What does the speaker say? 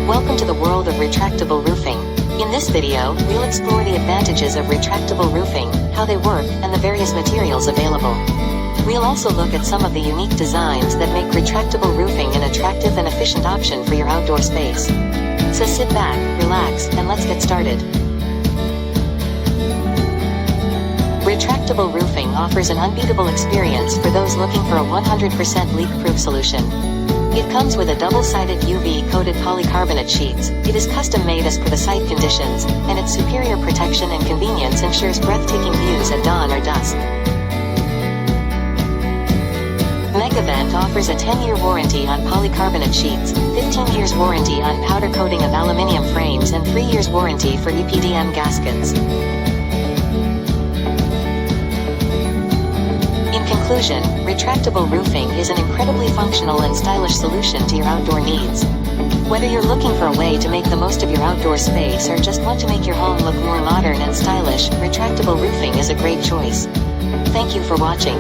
Welcome to the world of retractable roofing. In this video, we'll explore the advantages of retractable roofing, how they work, and the various materials available. We'll also look at some of the unique designs that make retractable roofing an attractive and efficient option for your outdoor space. So sit back, relax, and let's get started. Retractable roofing offers an unbeatable experience for those looking for a 100% leak-proof solution. It comes with a double-sided UV-coated polycarbonate sheets. It is custom-made as per the site conditions, and its superior protection and convenience ensures breathtaking views at dawn or dusk. Megavent offers a 10-year warranty on polycarbonate sheets, 15 years warranty on powder coating of aluminium frames, and 3 years warranty for EPDM gaskets. In conclusion, retractable roofing is an incredibly functional and stylish solution to your outdoor needs. Whether you're looking for a way to make the most of your outdoor space or just want to make your home look more modern and stylish, retractable roofing is a great choice. Thank you for watching.